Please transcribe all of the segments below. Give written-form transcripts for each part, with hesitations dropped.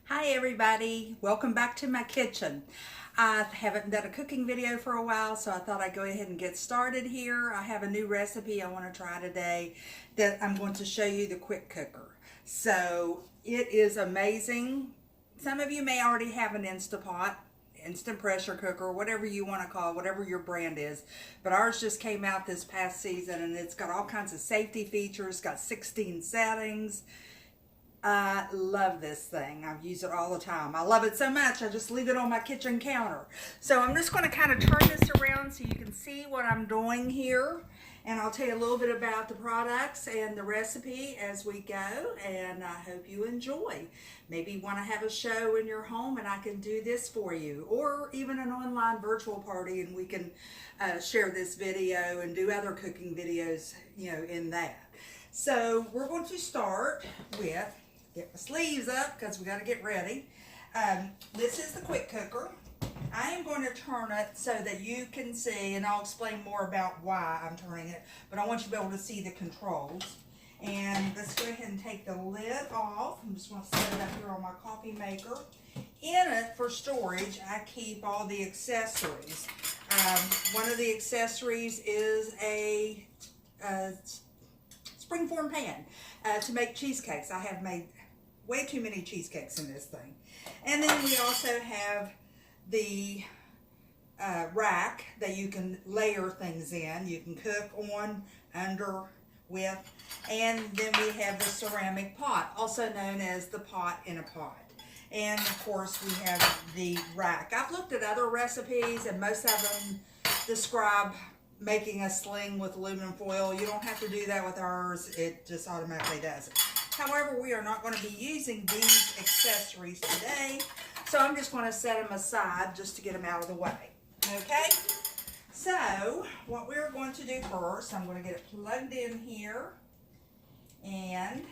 Hi everybody, welcome back to my kitchen. I haven't done a cooking video for a while, so I thought I'd go ahead and get started here. I have a new recipe I want to try today that I'm going to show you, the quick cooker. So it is amazing. Some of you may already have an Instapot, instant pressure cooker, whatever you want to call it, whatever your brand is, but ours just came out this past season and it's got all kinds of safety features, got 16 settings. I love this thing. I use it all the time. I love it so much I just leave it on my kitchen counter. So I'm just going to kind of turn this around so you can see what I'm doing here, and I'll tell you a little bit about the products and the recipe as we go, and I hope you enjoy. Maybe you want to have a show in your home and I can do this for you, or even an online virtual party and we can share this video and do other cooking videos, in that. So we're going to start with, get my sleeves up because we got to get ready. This is the quick cooker. I am going to turn it so that you can see, and I'll explain more about why I'm turning it, but I want you to be able to see the controls. And let's go ahead and take the lid off. I'm just going to set it up here on my coffee maker. In it, for storage, I keep all the accessories. One of the accessories is a springform pan to make cheesecakes. I have made way too many cheesecakes in this thing. And then we also have the rack that you can layer things in. You can cook on, under, with. And then we have the ceramic pot, also known as the pot in a pot. And of course we have the rack. I've looked at other recipes and most of them describe making a sling with aluminum foil. You don't have to do that with ours. It just automatically does it. However, we are not going to be using these accessories today, so I'm just going to set them aside just to get them out of the way. Okay? So, what we're going to do first, I'm going to get it plugged in here, and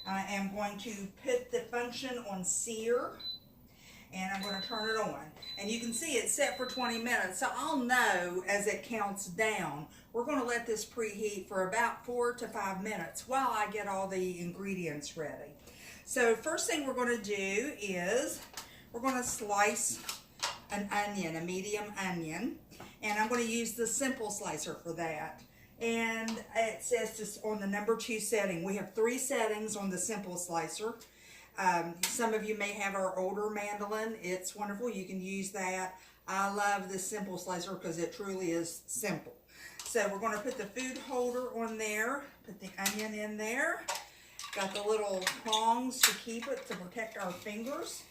I am going to put the function on sear, and I'm going to turn it on. And you can see it's set for 20 minutes, so I'll know as it counts down. We're going to let this preheat for about 4 to 5 minutes while I get all the ingredients ready. So first thing we're going to do is we're going to slice an onion, a medium onion, and I'm going to use the simple slicer for that. And it says just on the number 2 setting. We have 3 settings on the simple slicer. Some of you may have our older mandolin. It's wonderful. You can use that. I love the simple slicer because it truly is simple. So we're going to put the food holder on there, put the onion in there. Got the little prongs to keep it, to protect our fingers.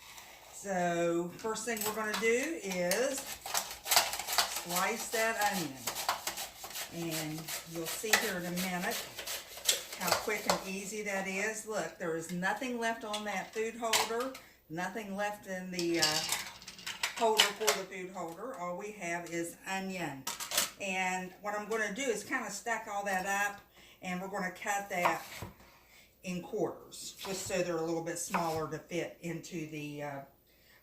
So first thing we're going to do is slice that onion. And you'll see here in a minute how quick and easy that is. Look, there is nothing left on that food holder, nothing left in the holder for the food holder. All we have is onion. And what I'm going to do is kind of stack all that up, and we're going to cut that in quarters, just so they're a little bit smaller to fit into the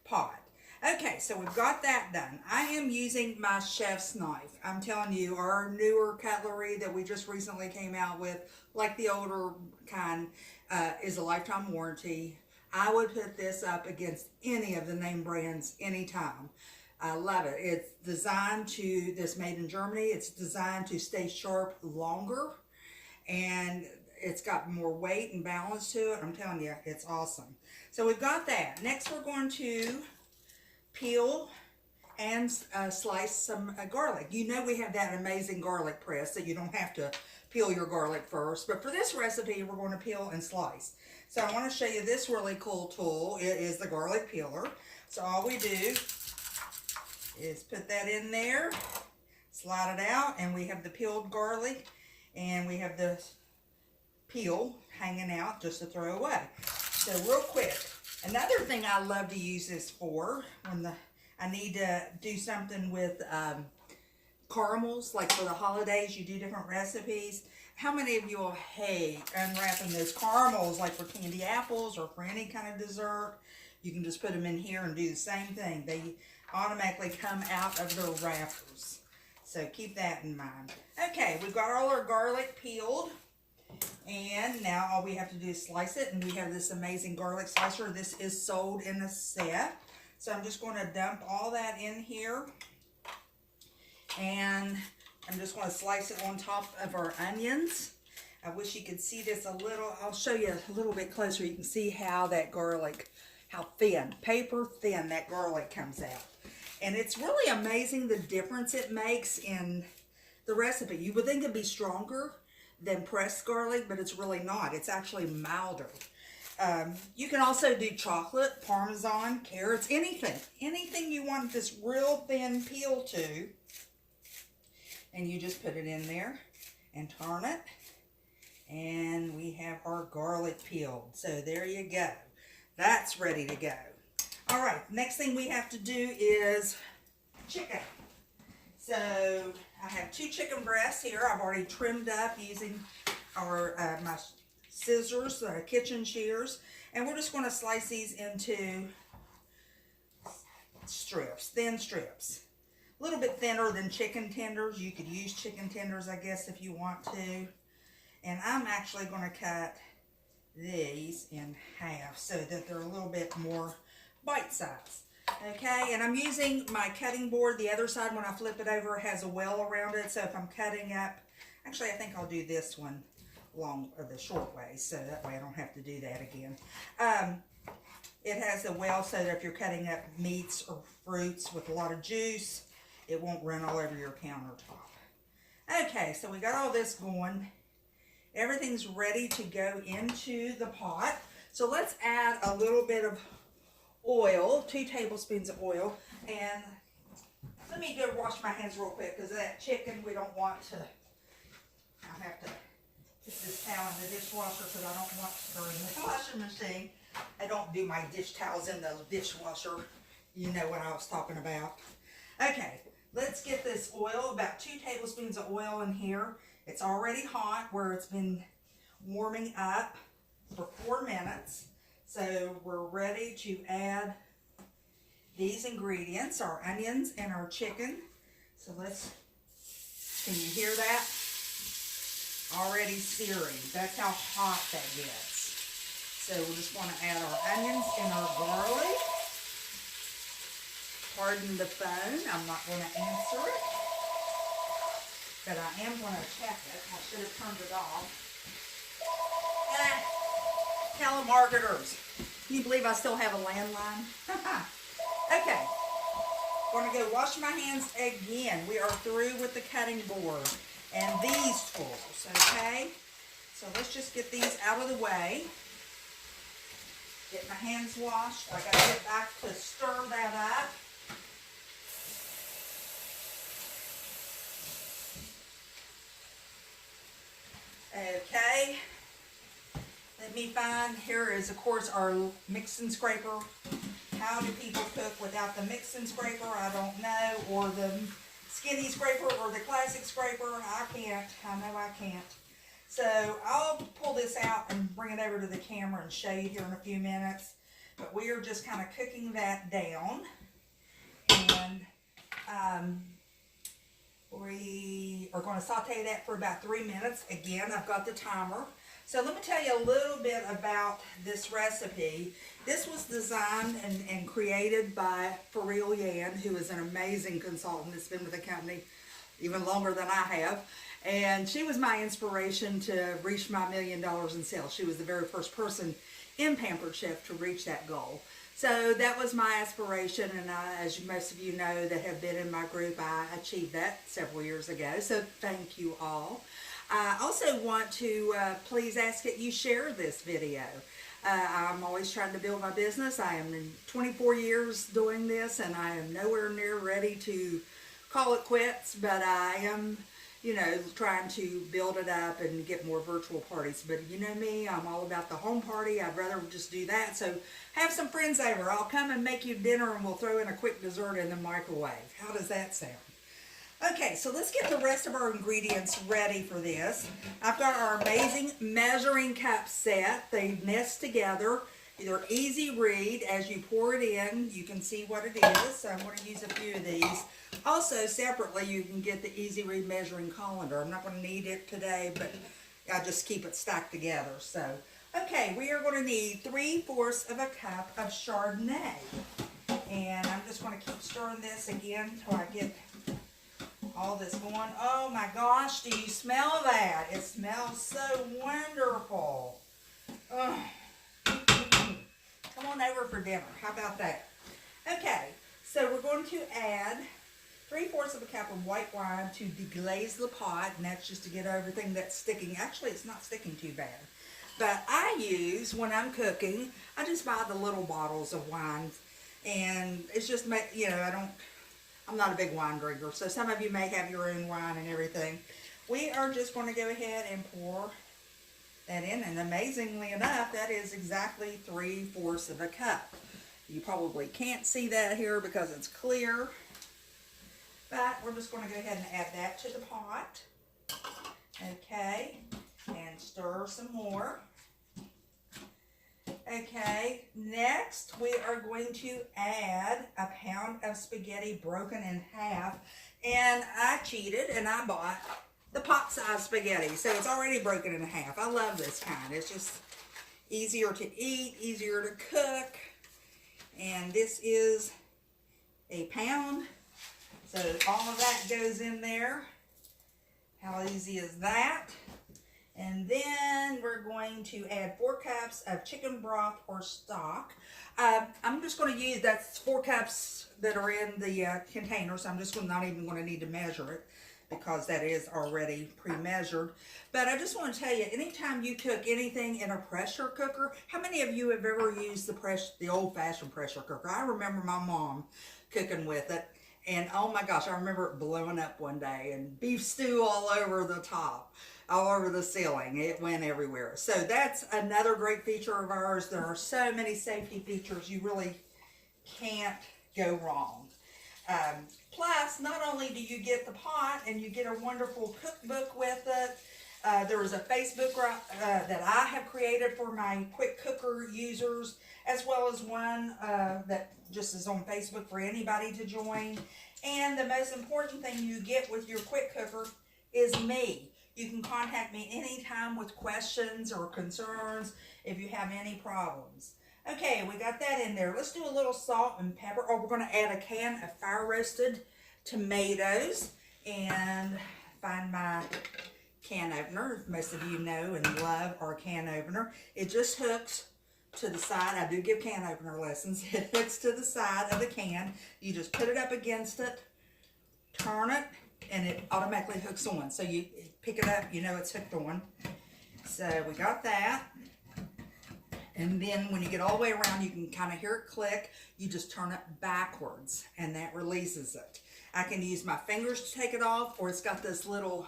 pot. Okay, so we've got that done. I am using my chef's knife. I'm telling you, our newer cutlery that we just recently came out with, like the older kind, is a lifetime warranty. I would put this up against any of the name brands anytime. I love it. It's designed to, this made in Germany, it's designed to stay sharp longer, and it's got more weight and balance to it. I'm telling you, it's awesome. So we've got that. Next we're going to peel and slice some garlic. You know we have that amazing garlic press that you don't have to peel your garlic first, but for this recipe we're going to peel and slice. So I want to show you this really cool tool. It is the garlic peeler. So all we do is put that in there, slide it out, and we have the peeled garlic, and we have the peel hanging out just to throw away. So real quick, another thing I love to use this for, when I need to do something with caramels, like for the holidays, you do different recipes. How many of you will hate unwrapping those caramels, like for candy apples or for any kind of dessert? You can just put them in here and do the same thing. They automatically come out of their wrappers. So keep that in mind. Okay, we've got all our garlic peeled. And now all we have to do is slice it, and we have this amazing garlic slicer. This is sold in a set. So I'm just going to dump all that in here. And I'm just going to slice it on top of our onions. I wish you could see this a little. I'll show you a little bit closer. You can see how that garlic, how thin, paper thin that garlic comes out. And it's really amazing the difference it makes in the recipe. You would think it'd be stronger than pressed garlic, but it's really not. It's actually milder. You can also do chocolate, Parmesan, carrots, anything. Anything you want this real thin peel to. And you just put it in there and turn it. And we have our garlic peeled. So there you go. That's ready to go. All right, next thing we have to do is chicken. So I have 2 chicken breasts here. I've already trimmed up using our my scissors, kitchen shears. And we're just going to slice these into strips, thin strips. A little bit thinner than chicken tenders. You could use chicken tenders, I guess, if you want to. And I'm actually going to cut these in half so that they're a little bit more bite size. Okay, and I'm using my cutting board. The other side, when I flip it over, has a well around it. So if I'm cutting up, actually I think I'll do this one the short way, so that way I don't have to do that again. It has a well so that if you're cutting up meats or fruits with a lot of juice, it won't run all over your countertop. Okay, so we got all this going. Everything's ready to go into the pot. So let's add a little bit of oil, 2 tablespoons of oil. And let me go wash my hands real quick, because that chicken we don't want to, I have to put this towel in the dishwasher because I don't want to burn the washing machine. I don't do my dish towels in the dishwasher. You know what I was talking about. Okay, let's get this oil, about 2 tablespoons of oil in here. It's already hot where it's been warming up for 4 minutes. So we're ready to add these ingredients, our onions and our chicken. So can you hear that? Already searing. That's how hot that gets. So we just want to add our onions and our garlic. Pardon the phone, I'm not going to answer it. But I am going to check it. I should have turned it off. Telemarketers. Can you believe I still have a landline? Okay. Going to go wash my hands again. We are through with the cutting board and these tools, okay? So let's just get these out of the way. Get my hands washed. I got to get back to stir that up. Okay, let me find, here is of course our mix and scraper. How do people cook without the mix and scraper? I don't know, or the skinny scraper or the classic scraper. I can't, I know I can't. So I'll pull this out and bring it over to the camera and show you here in a few minutes. But we are just kind of cooking that down. And we are going to saute that for about 3 minutes. Again, I've got the timer. So let me tell you a little bit about this recipe. This was designed and created by Farrell Yan, who is an amazing consultant that's been with the company even longer than I have. And she was my inspiration to reach my $1 million in sales. She was the very first person in Pampered Chef to reach that goal. So that was my aspiration, and as most of you know that have been in my group, I achieved that several years ago. So thank you all. I also want to please ask that you share this video. I'm always trying to build my business. I am in 24 years doing this, and I am nowhere near ready to call it quits, but I am, you know, trying to build it up and get more virtual parties. But you know me, I'm all about the home party. I'd rather just do that. So have some friends over. I'll come and make you dinner, and we'll throw in a quick dessert in the microwave. How does that sound? Okay, so let's get the rest of our ingredients ready for this. I've got our amazing measuring cup set. They nest together. They're easy read. As you pour it in, you can see what it is. So I'm going to use a few of these. Also, separately, you can get the easy read measuring colander. I'm not going to need it today, but I just keep it stacked together. So, okay, we are going to need 3/4 of a cup of Chardonnay. And I'm just going to keep stirring this again until I get all this going. Oh my gosh, do you smell that? It smells so wonderful. Ugh. Come on over for dinner. How about that? Okay, so we're going to add 3/4 of a cup of white wine to deglaze the pot, and that's just to get everything that's sticking. Actually, it's not sticking too bad. But I use, when I'm cooking, I just buy the little bottles of wine, and it's just, you know, I'm not a big wine drinker, so some of you may have your own wine and everything. We are just going to go ahead and pour that in, and amazingly enough, that is exactly 3/4 of a cup. You probably can't see that here because it's clear, but we're just going to go ahead and add that to the pot. Okay, and stir some more. Okay, next we are going to add a pound of spaghetti broken in half, and I cheated and I bought the pot size spaghetti, so it's already broken in half. I love this kind. It's just easier to eat, easier to cook, and this is a pound, so all of that goes in there. How easy is that? And then we're going to add 4 cups of chicken broth or stock. I'm just going to use, that's 4 cups that are in the container, so I'm just not even going to need to measure it because that is already pre-measured. But I just want to tell you, anytime you cook anything in a pressure cooker, how many of you have ever used the old-fashioned pressure cooker? I remember my mom cooking with it, and oh my gosh, I remember it blowing up one day and beef stew all over the top, all over the ceiling. It went everywhere. So that's another great feature of ours. There are so many safety features, you really can't go wrong. Plus, not only do you get the pot and you get a wonderful cookbook with it, there is a Facebook that I have created for my quick cooker users, as well as one that just is on Facebook for anybody to join. And the most important thing you get with your quick cooker is me. You can contact me anytime with questions or concerns if you have any problems. Okay, we got that in there. Let's do a little salt and pepper. Oh, we're going to add a can of fire roasted tomatoes, and find my can opener. Most of you know and love our can opener. It just hooks to the side. I do give can opener lessons. It hooks to the side of the can. You just put it up against it, turn it, and it automatically hooks on. So you pick it up, you know it's hooked on. So we got that. And then when you get all the way around, you can kind of hear it click. You just turn it backwards, and that releases it. I can use my fingers to take it off, or it's got this little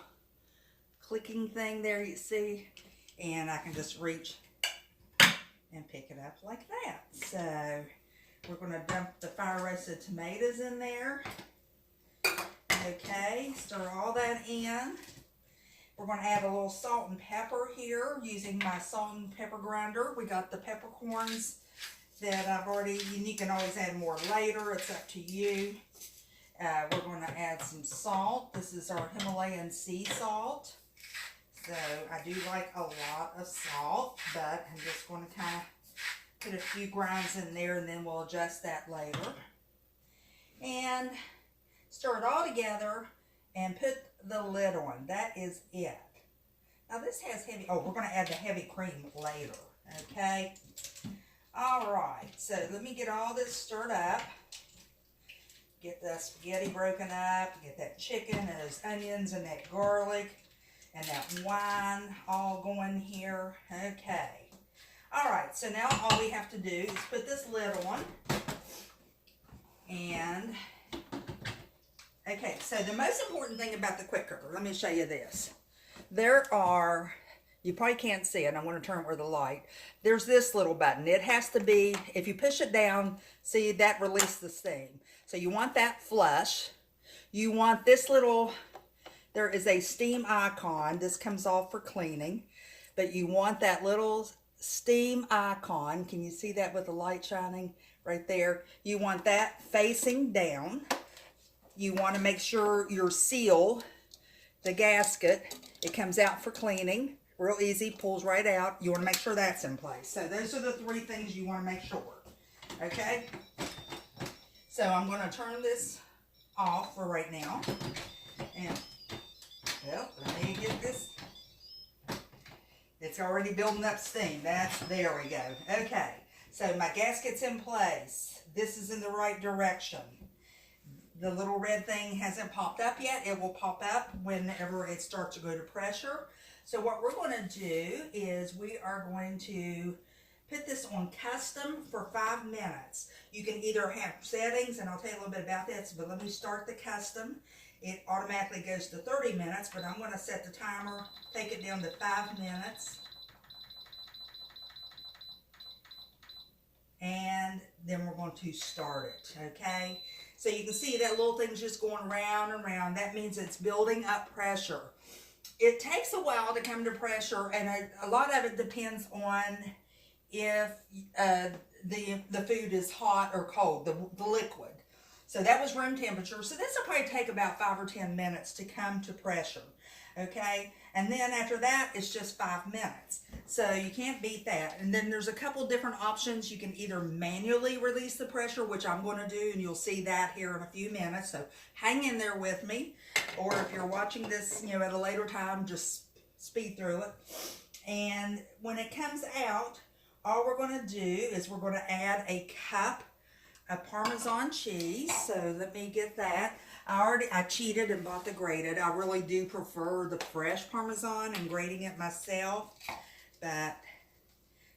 clicking thing there, you see, and I can just reach and pick it up like that. So we're going to dump the fire roasted tomatoes in there. Okay, stir all that in. We're going to add a little salt and pepper here using my salt and pepper grinder. We got the peppercorns that I've already, you can always add more later. It's up to you. We're going to add some salt. This is our Himalayan sea salt. So I do like a lot of salt, but I'm just going to kind of put a few grinds in there, and then we'll adjust that later. And stir it all together and put the lid on. That is it. Now this has heavy, oh, we're going to add the heavy cream later, okay? All right, so let me get all this stirred up. Get the spaghetti broken up, get that chicken and those onions and that garlic and that wine all going here. Okay. All right, so now all we have to do is put this lid on. And, okay, so the most important thing about the quick cooker, let me show you this. There are, you probably can't see it, I'm going to turn it with the light. There's this little button. It has to be, if you push it down, see, that releases the steam. So you want that flush. You want this little, there is a steam icon. This comes off for cleaning. But you want that little steam icon. Can you see that with the light shining right there? You want that facing down. You want to make sure your seal, the gasket, it comes out for cleaning real easy, pulls right out. You want to make sure that's in place. So those are the 3 things you want to make sure. Okay? So I'm going to turn this off for right now. And, well, let me get this. It's already building up steam. There we go. Okay. So my gasket's in place. This is in the right direction. The little red thing hasn't popped up yet. It will pop up whenever it starts to go to pressure. So what we're going to do is we are going to put this on custom for 5 minutes. You can either have settings, and I'll tell you a little bit about this, but let me start the custom. It automatically goes to 30 minutes, but I'm going to set the timer, take it down to 5 minutes. And then we're going to start it, okay? So you can see that little thing's just going round and round. That means it's building up pressure. It takes a while to come to pressure, and a lot of it depends on if the food is hot or cold, the liquid. So that was room temperature. So this will probably take about 5 or 10 minutes to come to pressure, okay? And then after that, it's just 5 minutes. So you can't beat that. And then there's a couple different options. You can either manually release the pressure, which I'm going to do, and you'll see that here in a few minutes. So hang in there with me. Or if you're watching this, at a later time, just speed through it. And when it comes out, all we're going to do is we're going to add a cup of Parmesan cheese. So let me get that. I cheated and bought the grated. I really do prefer the fresh Parmesan and grating it myself. But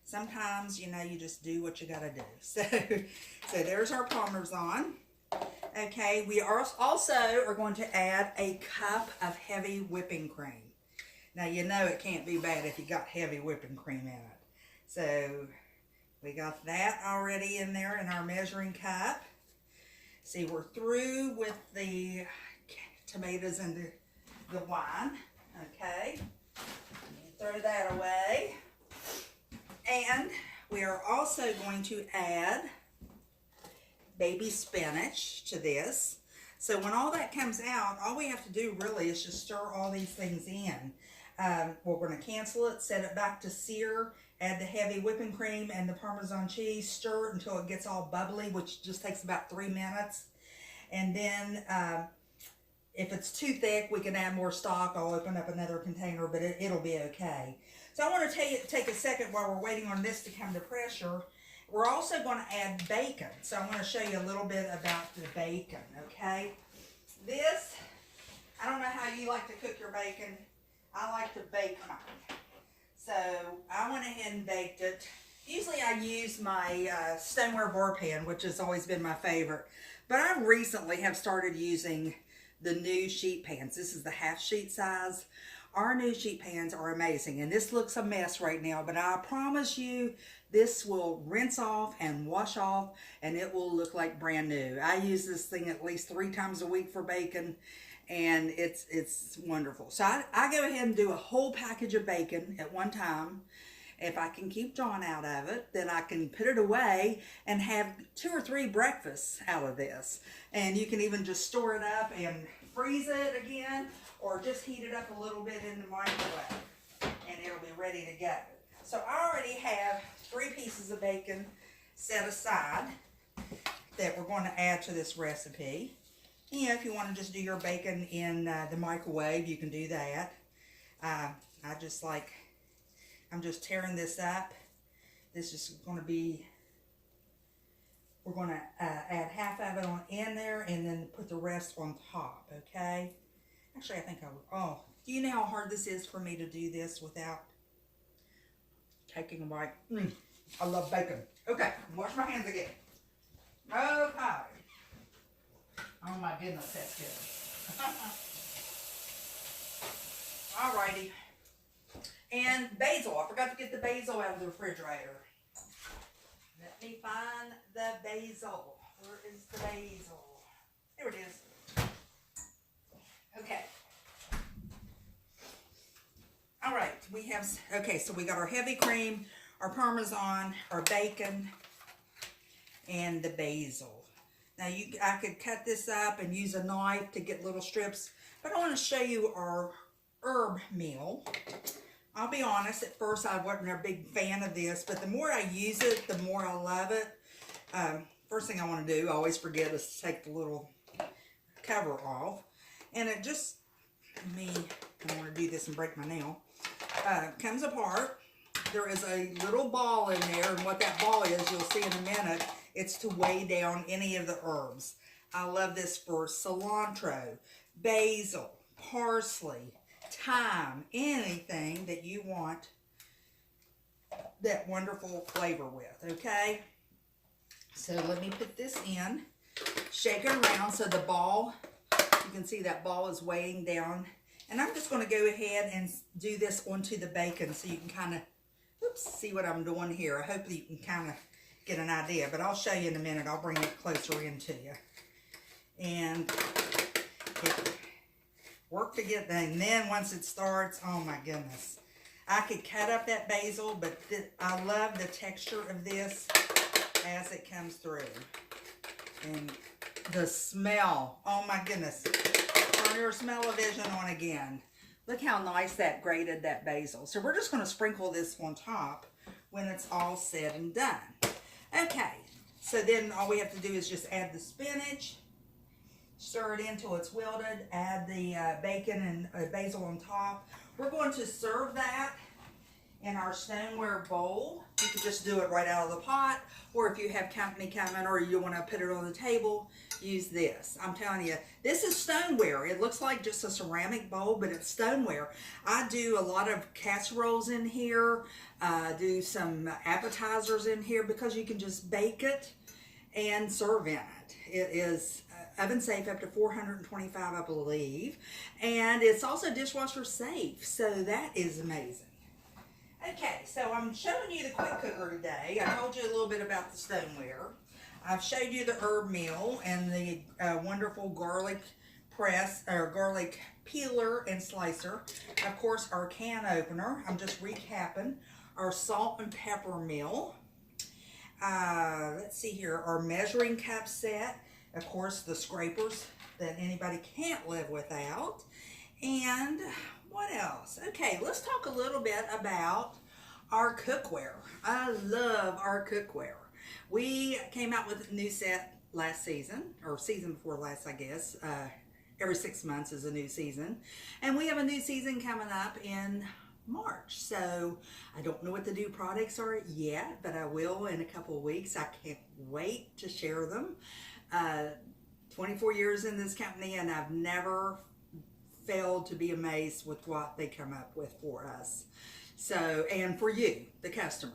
sometimes, you just do what you got to do. So there's our Parmesan. Okay, we are also going to add a cup of heavy whipping cream. Now, it can't be bad if you got heavy whipping cream in it. So we got that already in there in our measuring cup. See, we're through with the tomatoes and the wine. Okay, throw that away. And we are also going to add baby spinach to this. So when all that comes out, all we have to do really is just stir all these things in. We're going to cancel it, set it back to sear, add the heavy whipping cream and the Parmesan cheese, stir it until it gets all bubbly, which just takes about 3 minutes. And then if it's too thick, we can add more stock. I'll open up another container, but it'll be okay. So I want to take a second while we're waiting on this to come to pressure. We're also going to add bacon. So I'm going to show you a little bit about the bacon, okay? This, I don't know how you like to cook your bacon. I like to bake mine. So I went ahead and baked it. Usually I use my stoneware bar pan, which has always been my favorite. But I recently have started using the new sheet pans. This is the half sheet size. Our new sheet pans are amazing. And this looks a mess right now, but I promise you this will rinse off and wash off and it will look like brand new. I use this thing at least 3 times a week for bacon. And it's wonderful. So I go ahead and do a whole package of bacon at one time. If I can keep John out of it, then I can put it away and have 2 or 3 breakfasts out of this. And you can even just store it up and freeze it again, or just heat it up a little bit in the microwave, and it'll be ready to go. So I already have 3 pieces of bacon set aside that we're going to add to this recipe. If you want to just do your bacon in the microwave, you can do that. I'm just tearing this up. This is going to be, we're going to add half of it on in there and then put the rest on top, okay? Actually, I think do you know how hard this is for me to do this without taking a bite? I love bacon. Okay, wash my hands again. Okay. Oh my goodness, that's good. Alrighty. And basil. I forgot to get the basil out of the refrigerator. Let me find the basil. Where is the basil? There it is. Okay. Alright, so we got our heavy cream, our Parmesan, our bacon, and the basil. Now I could cut this up and use a knife to get little strips, but I want to show you our herb meal. I'll be honest, at first I wasn't a big fan of this, but the more I use it, the more I love it. First thing I want to do, I always forget, is to take the little cover off. And it just, I don't want to do this and break my nail, comes apart. There is a little ball in there, and what that ball is, you'll see in a minute, it's to weigh down any of the herbs. I love this for cilantro, basil, parsley, thyme, anything that you want that wonderful flavor with, okay? So let me put this in, shake it around so the ball, you can see that ball is weighing down. And I'm just going to go ahead and do this onto the bacon so you can kind of, see what I'm doing here. I hope that you can kind of get an idea, but I'll show you in a minute. I'll bring it closer into you. And work to get done. And then once it starts, oh my goodness. I could cut up that basil, but I love the texture of this as it comes through. And the smell, oh my goodness. Turn your smell-o-vision on again. Look how nice that grated that basil. So we're just going to sprinkle this on top when it's all said and done. Okay, so then all we have to do is just add the spinach, stir it until it's wilted, add the bacon and basil on top. We're going to serve that in our stoneware bowl. You could just do it right out of the pot, or if you have company coming or you want to put it on the table, use this. I'm telling you, this is stoneware. It looks like just a ceramic bowl, but it's stoneware. I do a lot of casseroles in here, do some appetizers in here, because you can just bake it and serve in it. It is oven safe up to 425, I believe, and it's also dishwasher safe, so that is amazing. Okay, so I'm showing you the quick cooker today. I told you a little bit about the stoneware. I've showed you the herb meal and the wonderful garlic press, or garlic peeler and slicer. Of course, our can opener. I'm just recapping. Our salt and pepper meal. Let's see here, our measuring cup set. Of course, the scrapers that anybody can't live without. And what else? Okay, let's talk a little bit about our cookware. I love our cookware. We came out with a new set last season, or season before last, I guess. Every 6 months is a new season. And we have a new season coming up in March. So I don't know what the new products are yet, but I will in a couple of weeks. I can't wait to share them. 24 years in this company, and I've never failed to be amazed with what they come up with for us. So, and for you, the customer.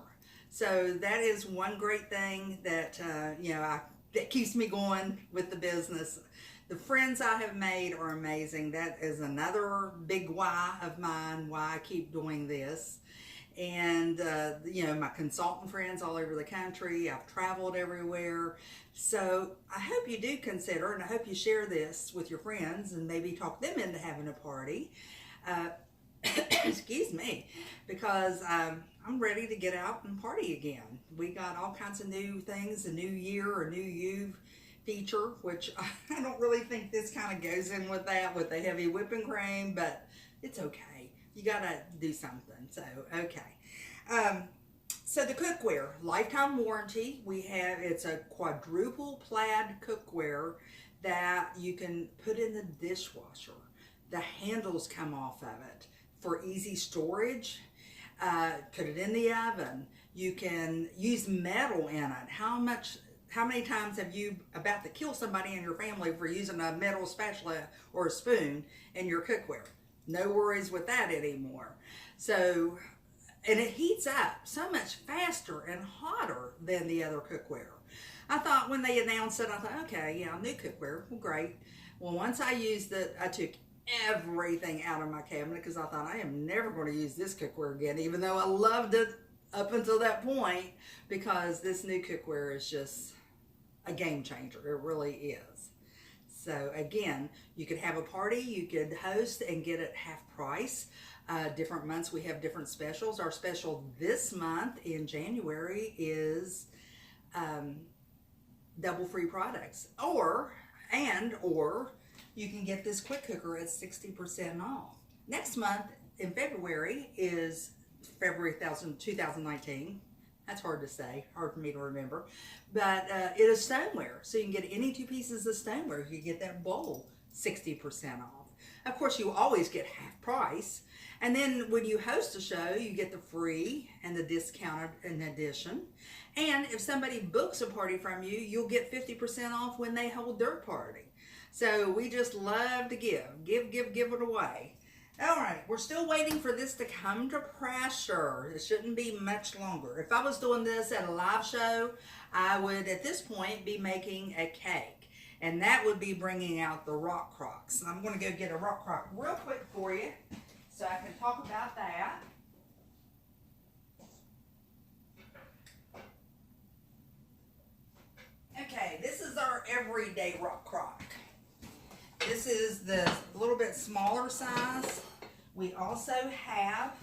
So that is one great thing that, that keeps me going with the business. The friends I have made are amazing. That is another big why of mine, why I keep doing this. And, my consultant friends all over the country. I've traveled everywhere. So I hope you do consider, and I hope you share this with your friends and maybe talk them into having a party. Excuse me, because I'm ready to get out and party again. We got all kinds of new things, a new year, a new you feature, which I don't really think this kind of goes in with that, with the heavy whipping cream, but it's okay. You gotta do something, so okay. So the cookware, lifetime warranty. We have, it's a quadruple plaid cookware that you can put in the dishwasher. The handles come off of it for easy storage. Put it in the oven. You can use metal in it. How many times have you about to kill somebody in your family for using a metal spatula or a spoon in your cookware? No worries with that anymore. So, and it heats up so much faster and hotter than the other cookware. I thought when they announced it, I thought, okay, yeah, new cookware, well, great. Well, once I used it, I took everything out of my cabinet because I thought I am never going to use this cookware again, even though I loved it up until that point, because this new cookware is just a game changer. It really is. So again, you could have a party, you could host and get it half price. Different months we have different specials. Our special this month in January is double free products, or you can get this quick cooker at 60% off. Next month in February is February 2019. That's hard to say, hard for me to remember. But it is stoneware. So you can get any 2 pieces of stoneware. You get that bowl 60% off. Of course, you always get half price. And then when you host a show, you get the free and the discounted in addition. And if somebody books a party from you, you'll get 50% off when they hold their party. So we just love to give it away. All right, we're still waiting for this to come to pressure. It shouldn't be much longer. If I was doing this at a live show, I would, at this point, be making a cake. And that would be bringing out the rock crocs. I'm going to go get a rock crock real quick for you so I can talk about that. Okay, this is our everyday rock crock. This is the little bit smaller size. We also have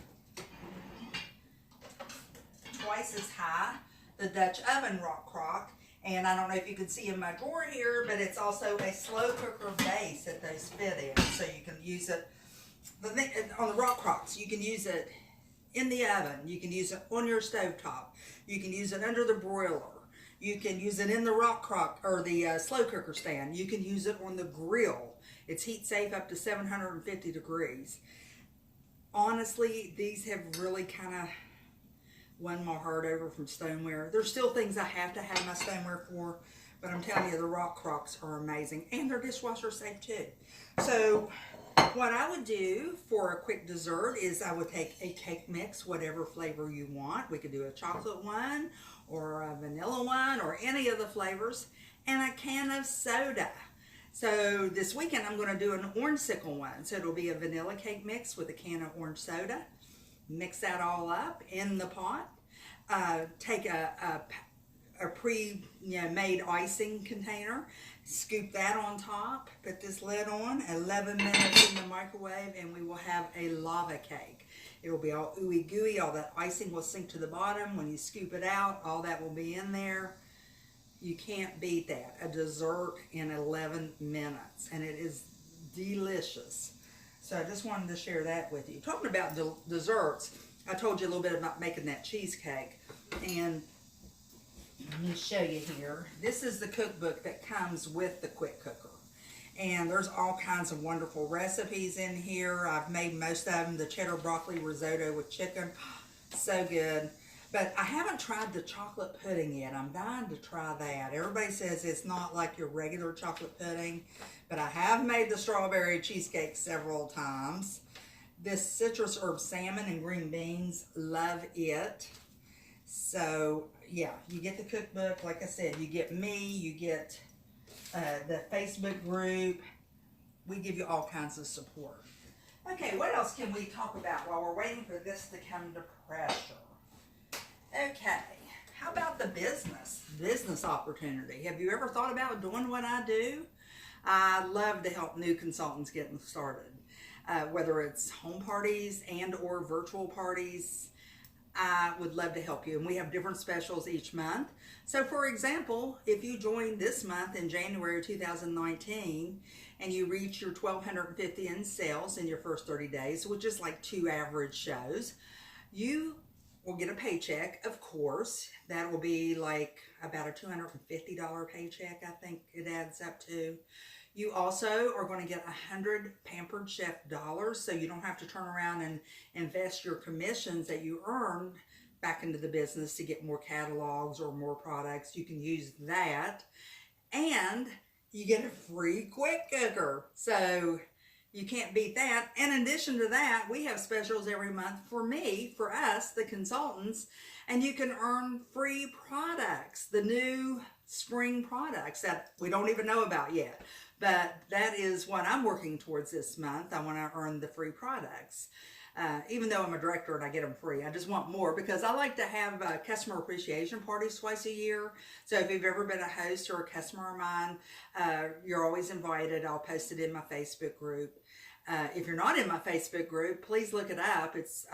twice as high, the Dutch oven rock crock. And I don't know if you can see in my drawer here, but it's also a slow cooker base that those fit in. So you can use it on the rock crocks. You can use it in the oven. You can use it on your stovetop. You can use it under the broiler. You can use it in the rock crock or the slow cooker stand. You can use it on the grill. It's heat safe up to 750 degrees. Honestly, these have really kind of won my heart over from stoneware. There's still things I have to have my stoneware for, but I'm telling you, the rock crocks are amazing, and they're dishwasher safe too. So what I would do for a quick dessert is I would take a cake mix, whatever flavor you want. We could do a chocolate one or a vanilla one or any of the flavors, and a can of soda. So this weekend I'm going to do an orange sickle one. So it'll be a vanilla cake mix with a can of orange soda. Mix that all up in the pot. Take a pre-made icing container. Scoop that on top. Put this lid on. 11 minutes in the microwave, and we will have a lava cake. It will be all ooey gooey. All that icing will sink to the bottom. When you scoop it out, all that will be in there. You can't beat that. A dessert in 11 minutes, and it is delicious. So I just wanted to share that with you. Talking about desserts, I told you a little bit about making that cheesecake, and let me show you here. This is the cookbook that comes with the quick cooker, and there's all kinds of wonderful recipes in here. I've made most of them. The cheddar broccoli risotto with chicken, so good. But I haven't tried the chocolate pudding yet. I'm dying to try that. Everybody says it's not like your regular chocolate pudding, but I have made the strawberry cheesecake several times. This citrus herb salmon and green beans, love it. So yeah, you get the cookbook. Like I said, you get me, you get the Facebook group. We give you all kinds of support. Okay, what else can we talk about while we're waiting for this to come to pressure? Okay, how about the business opportunity? Have you ever thought about doing what I do? I love to help new consultants getting started, whether it's home parties and or virtual parties. I would love to help you, and we have different specials each month. So for example, if you join this month in January 2019 and you reach your 1,250 in sales in your first 30 days, which is like 2 average shows, you will get a paycheck, of course. That will be like about a $250 paycheck, I think it adds up to. You also are going to get 100 Pampered Chef dollars, so you don't have to turn around and invest your commissions that you earned back into the business to get more catalogs or more products. You can use that, and you get a free quick cooker. So you can't beat that. And in addition to that, we have specials every month for us, the consultants, and you can earn free products, the new spring products that we don't even know about yet. But that is what I'm working towards this month. I want to earn the free products. Even though I'm a director and I get them free, I just want more because I like to have customer appreciation parties twice a year. So if you've ever been a host or a customer of mine, you're always invited. I'll post it in my Facebook group. If you're not in my Facebook group, please look it up. It's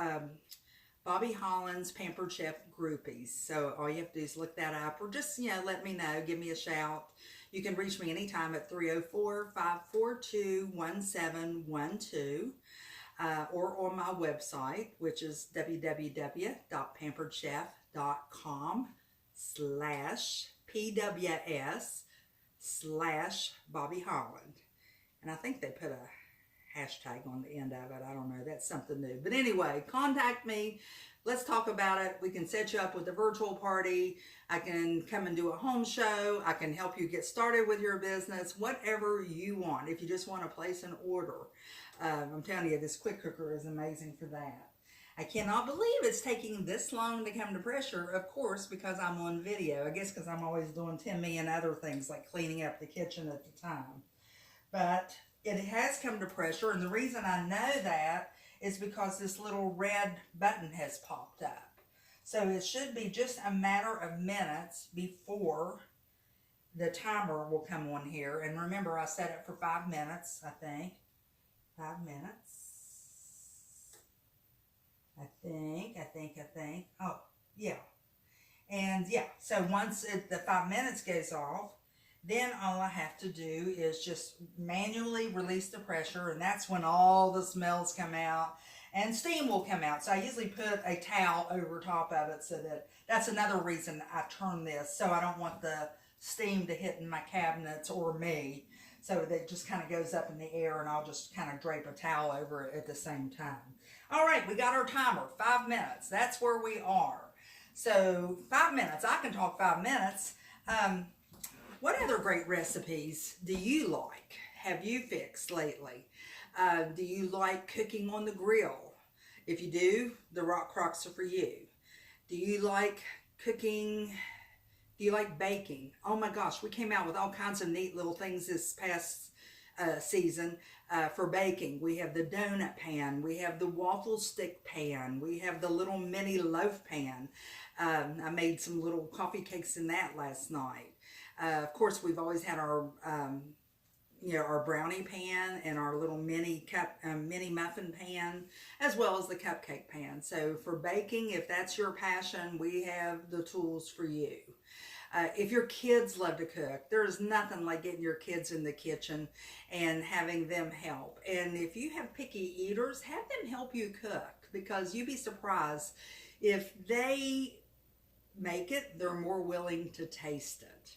Bobbi Holland's Pampered Chef Groupies. So all you have to do is look that up, or just, let me know, give me a shout. You can reach me anytime at 304-542-1712. or on my website, which is www.pamperedchef.com/PWS/Bobbi Holland. And I think they put a hashtag on the end of it. I don't know. That's something new. But anyway, contact me. Let's talk about it. We can set you up with a virtual party. I can come and do a home show. I can help you get started with your business, whatever you want. If you just want to place an order. I'm telling you, this quick cooker is amazing for that. I cannot believe it's taking this long to come to pressure, of course, because I'm on video. I guess because I'm always doing 10 million other things like cleaning up the kitchen at the time. But it has come to pressure, and the reason I know that is because this little red button has popped up. So it should be just a matter of minutes before the timer will come on here. And remember, I set it for 5 minutes, I think. 5 minutes. I think. Oh, yeah. And yeah, so once the 5 minutes goes off, then all I have to do is just manually release the pressure, and that's when all the smells come out and steam will come out. So I usually put a towel over top of it, so that's another reason I turn this, so I don't want the steam to hit in my cabinets or me. So that it just kind of goes up in the air, and I'll just kind of drape a towel over it at the same time. All right, we got our timer, 5 minutes. That's where we are. So 5 minutes, I can talk 5 minutes. What other great recipes do you like? Have you fixed lately? Do you like cooking on the grill? If you do, the rock crocks are for you. Do you like cooking? Do you like baking? Oh my gosh, we came out with all kinds of neat little things this past season for baking. We have the donut pan. We have the waffle stick pan. We have the little mini loaf pan. I made some little coffee cakes in that last night. Of course, we've always had our, our brownie pan and our little mini muffin pan, as well as the cupcake pan. So for baking, if that's your passion, we have the tools for you. If your kids love to cook, there is nothing like getting your kids in the kitchen and having them help. And if you have picky eaters, have them help you cook, because you'd be surprised if they make it, they're more willing to taste it.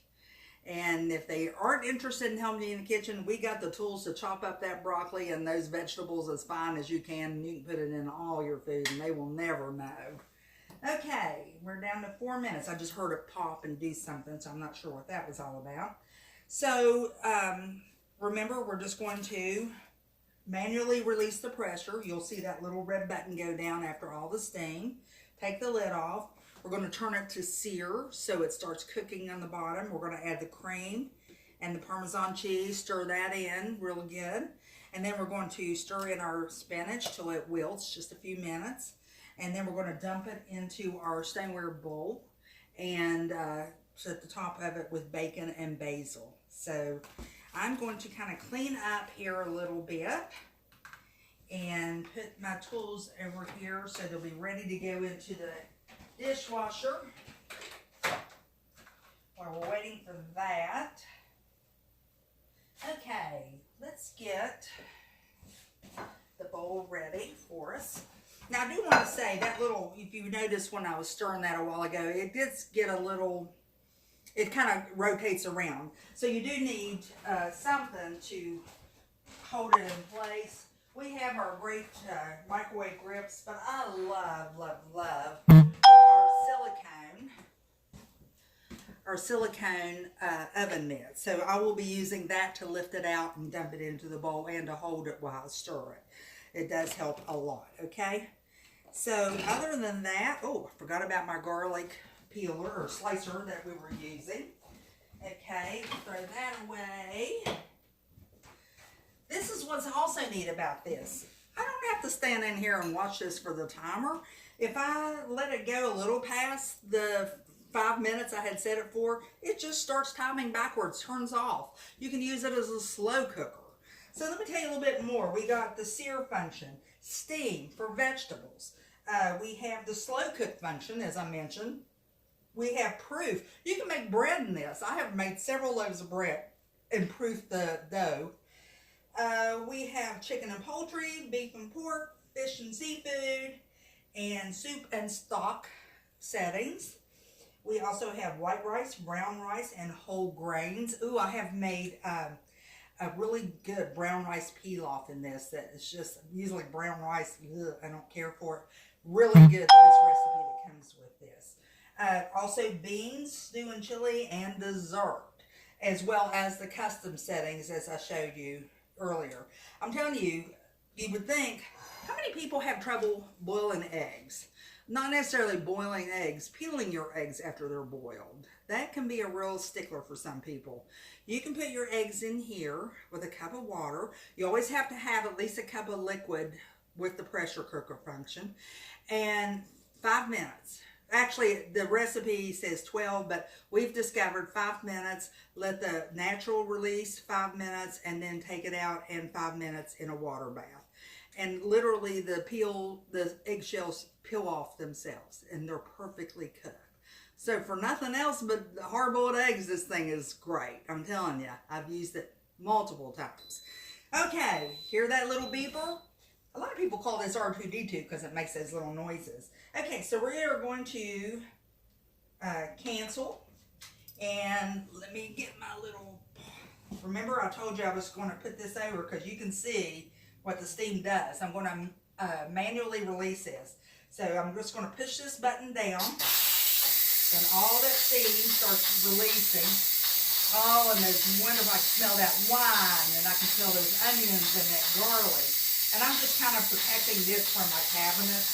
And if they aren't interested in helping you in the kitchen, we got the tools to chop up that broccoli and those vegetables as fine as you can. And you can put it in all your food and they will never know. Okay, we're down to 4 minutes. I just heard it pop and do something, so I'm not sure what that was all about. So remember, we're just going to manually release the pressure. You'll see that little red button go down after all the steam. Take the lid off. We're going to turn it to sear so it starts cooking on the bottom. We're going to add the cream and the Parmesan cheese, stir that in real good. And then we're going to stir in our spinach till it wilts, just a few minutes. And then we're going to dump it into our stoneware bowl and set the top of it with bacon and basil. So I'm going to kind of clean up here a little bit and put my tools over here so they'll be ready to go into the dishwasher while we're waiting for that. Okay, let's get the bowl ready for us. Now I do want to say that little, if you noticed when I was stirring that a while ago, it did get a little, it kind of rotates around. So you do need something to hold it in place. We have our great microwave grips, but I love our silicone oven mitt. So I will be using that to lift it out and dump it into the bowl and to hold it while I stir it. It does help a lot, okay? So other than that, oh, I forgot about my garlic peeler or slicer that we were using. Okay, throw that away. This is what's also neat about this. I don't have to stand in here and watch this for the timer. If I let it go a little past the 5 minutes I had set it for, it just starts timing backwards, turns off. You can use it as a slow cooker. So let me tell you a little bit more. We got the sear function, steam for vegetables. We have the slow cook function, as I mentioned. We have proof. You can make bread in this. I have made several loaves of bread and proofed the dough. We have chicken and poultry, beef and pork, fish and seafood, and soup and stock settings. We also have white rice, brown rice, and whole grains. Ooh, I have made a really good brown rice pilaf in this. That is just usually brown rice. Ugh, I don't care for it. Really good, this recipe that comes with this. Also beans, stew and chili, and dessert, as well as the custom settings as I showed you earlier. I'm telling you, you would think, how many people have trouble boiling eggs? Not necessarily boiling eggs, peeling your eggs after they're boiled. That can be a real stickler for some people. You can put your eggs in here with a cup of water. You always have to have at least a cup of liquid with the pressure cooker function. And 5 minutes. Actually, the recipe says 12, but we've discovered 5 minutes. Let the natural release 5 minutes, and then take it out in 5 minutes in a water bath. And literally the eggshells peel off themselves, and they're perfectly cooked. So for nothing else but hard-boiled eggs, this thing is great. I'm telling you, I've used it multiple times. Okay, hear that little beeper? A lot of people call this R2D2 because it makes those little noises. Okay, so we are going to cancel. And let me get my little... Remember I told you I was going to put this over because you can see what the steam does. I'm going to manually release this. So I'm just going to push this button down. And all that steam starts releasing. Oh, and there's wonderful. I can smell that wine. And I can smell those onions and that garlic. And I'm just kind of protecting this from my cabinet.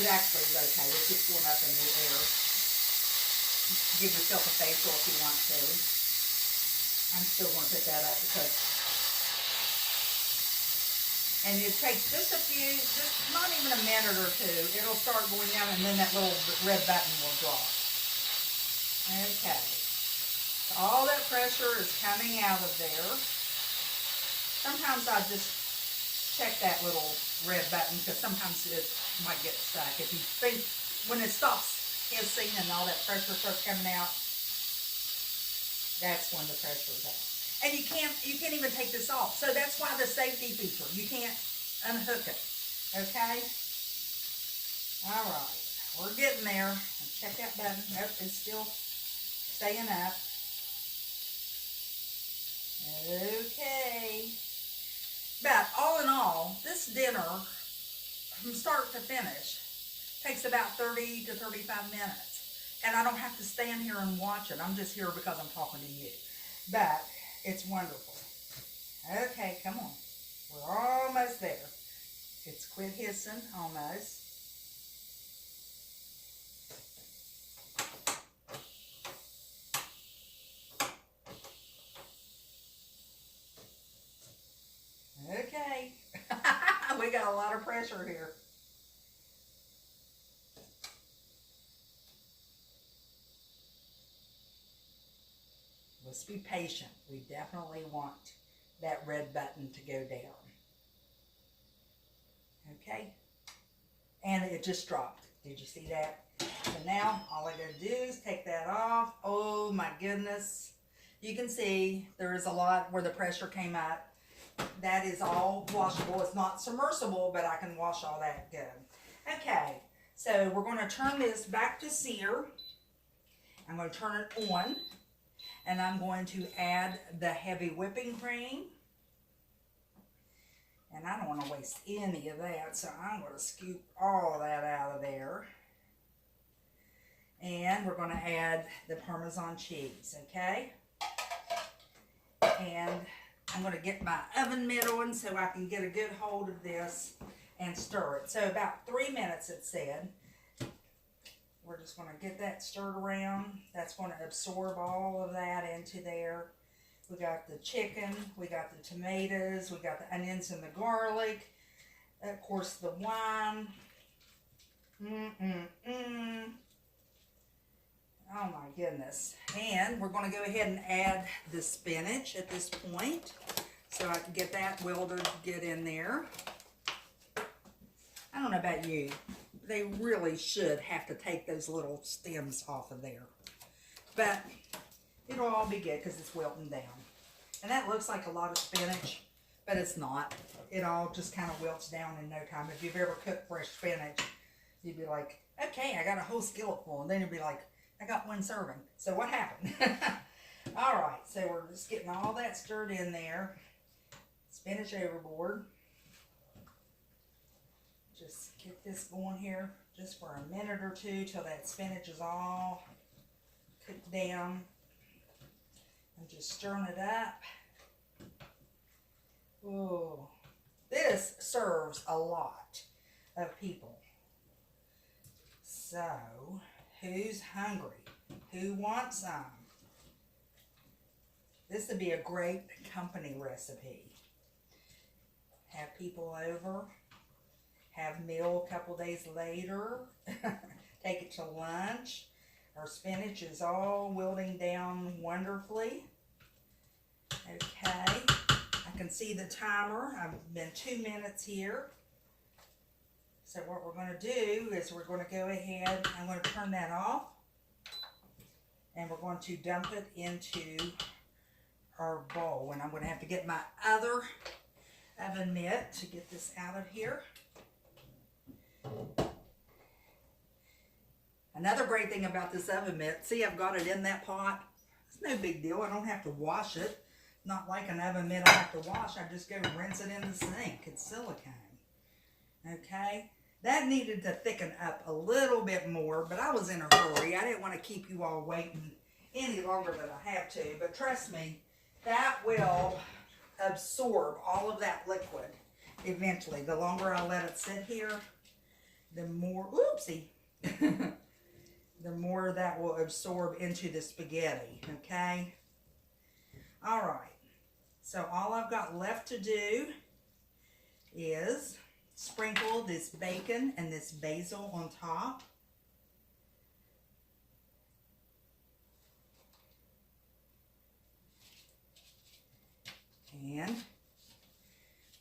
It actually is okay. It's just going up in the air. Give yourself a facial if you want to. I'm still going to put that up because... And it takes just a few, just not even a minute or two. It'll start going down and then that little red button will drop. Okay. So all that pressure is coming out of there. Sometimes I just check that little red button because sometimes it might get stuck. If you think when it stops hissing and all that pressure starts coming out, that's when the pressure is out. And you can't even take this off. So that's why the safety feature. You can't unhook it. Okay? All right. We're getting there. Check that button. Nope, it's still staying up. Okay. But all in all, this dinner, from start to finish, takes about 30 to 35 minutes. And I don't have to stand here and watch it. I'm just here because I'm talking to you. But it's wonderful. Okay, come on. We're almost there. It's quit hissing, almost. Okay. We got a lot of pressure here. Let's be patient. We definitely want that red button to go down. Okay? And it just dropped. Did you see that? So now all I gotta do is take that off. Oh my goodness. You can see there is a lot where the pressure came up. That is all washable. It's not submersible, but I can wash all that good. Okay, so we're going to turn this back to sear. I'm going to turn it on. And I'm going to add the heavy whipping cream. And I don't want to waste any of that, so I'm going to scoop all that out of there. And we're going to add the Parmesan cheese, okay? And I'm going to get my oven mitt on so I can get a good hold of this and stir it. So about 3 minutes it said. We're just going to get that stirred around. That's going to absorb all of that into there. We got the chicken, we got the tomatoes, we got the onions and the garlic. Of course, the wine. Oh my goodness. And we're going to go ahead and add the spinach at this point. So I can get that welded good in there. I don't know about you. They really should have to take those little stems off of there. But it'll all be good because it's wilting down. And that looks like a lot of spinach. but it's not. It all just kind of wilts down in no time. If you've ever cooked fresh spinach, you'd be like, okay, I got a whole skillet full. And then you'd be like, I got one serving. So what happened? All right, so we're just getting all that stirred in there. Spinach overboard. Just get this going here just for a minute or two till that spinach is all cooked down. And just stirring it up. Ooh, this serves a lot of people. So, who's hungry? Who wants some? This would be a great company recipe. Have people over. Have meal a couple days later. Take it to lunch. Our spinach is all wilting down wonderfully. Okay. I can see the timer. I've been 2 minutes here. So what we're going to do is we're going to go ahead. I'm going to turn that off. And we're going to dump it into our bowl. And I'm going to have to get my other oven mitt to get this out of here. Another great thing about this oven mitt, see, I've got it in that pot. It's no big deal. I don't have to wash it. Not like an oven mitt I have to wash. I just go rinse it in the sink. It's silicone. Okay? That needed to thicken up a little bit more, but I was in a hurry. I didn't want to keep you all waiting any longer than I have to. But trust me, that will absorb all of that liquid eventually. The longer I let it sit here, the more, oopsie, the more that will absorb into the spaghetti, okay? All right. So all I've got left to do is sprinkle this bacon and this basil on top. And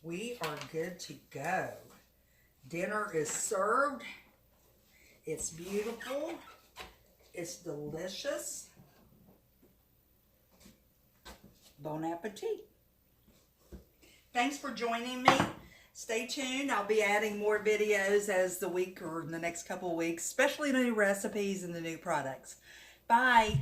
we are good to go. Dinner is served. It's beautiful. It's delicious. Bon appetit. Thanks for joining me. Stay tuned. I'll be adding more videos as the week or the next couple of weeks, especially the new recipes and the new products. Bye.